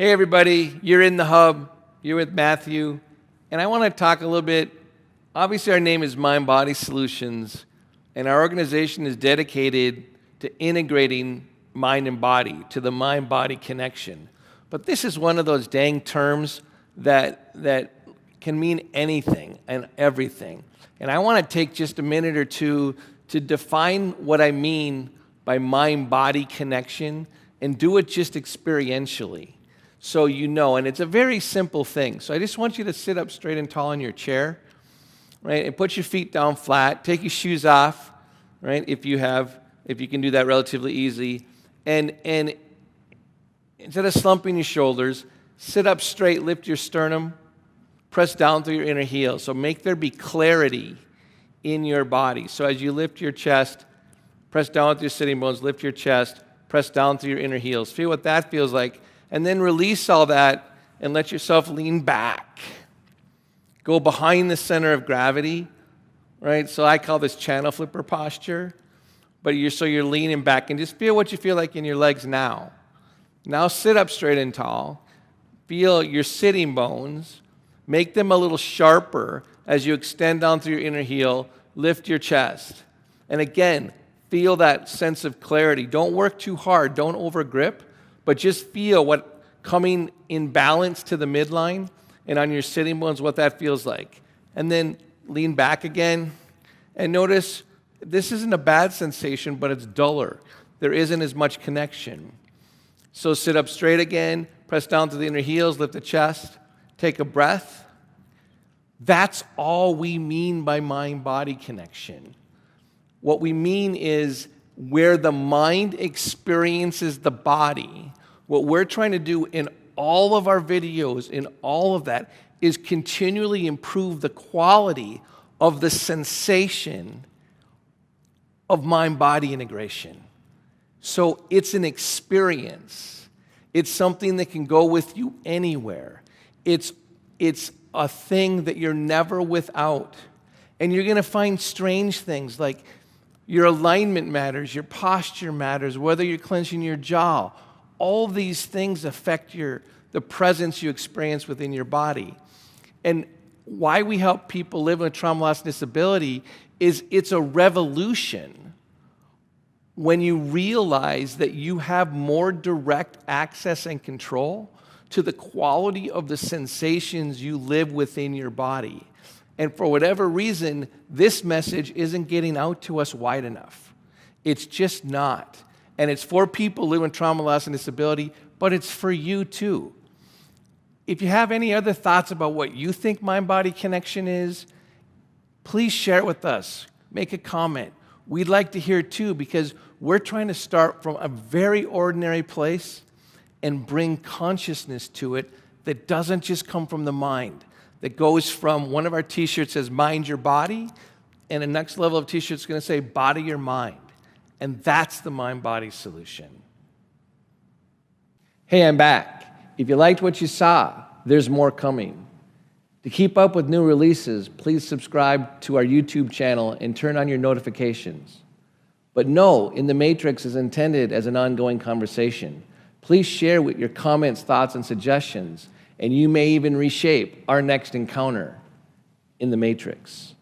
Hey everybody, you're in the hub, you're with Matthew, and I want to talk a little bit. Obviously our name is Mind Body Solutions, and our organization is dedicated to integrating mind and body, to the mind-body connection. But this is one of those dang terms that can mean anything and everything. And I want to take just a minute or two to define what I mean by mind-body connection and do it just experientially. So you know, and it's a very simple thing. So I just want you to sit up straight and tall in your chair, right? And put your feet down flat. Take your shoes off, right? If you can do that relatively easy. And instead of slumping your shoulders, sit up straight, lift your sternum, press down through your inner heel. So make there be clarity in your body. So as you lift your chest, press down with your sitting bones, lift your chest, press down through your inner heels. Feel what that feels like. And then release all that and let yourself lean back. Go behind the center of gravity, right? So I call this channel flipper posture. But you're leaning back and just feel what you feel like in your legs now. Now sit up straight and tall. Feel your sitting bones. Make them a little sharper as you extend down through your inner heel. Lift your chest. And again, feel that sense of clarity. Don't work too hard. Don't overgrip. But just feel what coming in balance to the midline and on your sitting bones, what that feels like. And then lean back again. And notice this isn't a bad sensation, but it's duller. There isn't as much connection. So sit up straight again. Press down to the inner heels. Lift the chest. Take a breath. That's all we mean by mind-body connection. What we mean is where the mind experiences the body. What we're trying to do in all of our videos, in all of that, is continually improve the quality of the sensation of mind-body integration. So it's an experience. It's something that can go with you anywhere. It's a thing that you're never without. And you're going to find strange things like your alignment matters, your posture matters, whether you're clenching your jaw. All these things affect the presence you experience within your body. And why we help people live with trauma, loss, and disability is it's a revolution when you realize that you have more direct access and control to the quality of the sensations you live within your body. And for whatever reason, this message isn't getting out to us wide enough. It's just not. And it's for people living with trauma, loss, and disability, but it's for you too. If you have any other thoughts about what you think mind-body connection is, please share it with us. Make a comment. We'd like to hear it too, because we're trying to start from a very ordinary place and bring consciousness to it that doesn't just come from the mind, that goes from one of our t-shirts says mind your body, and the next level of t-shirt is going to say body your mind. And that's the mind-body solution. Hey, I'm back. If you liked what you saw, there's more coming. To keep up with new releases, please subscribe to our YouTube channel and turn on your notifications. But know, In the Matrix is intended as an ongoing conversation. Please share with your comments, thoughts, and suggestions, and you may even reshape our next encounter in the Matrix.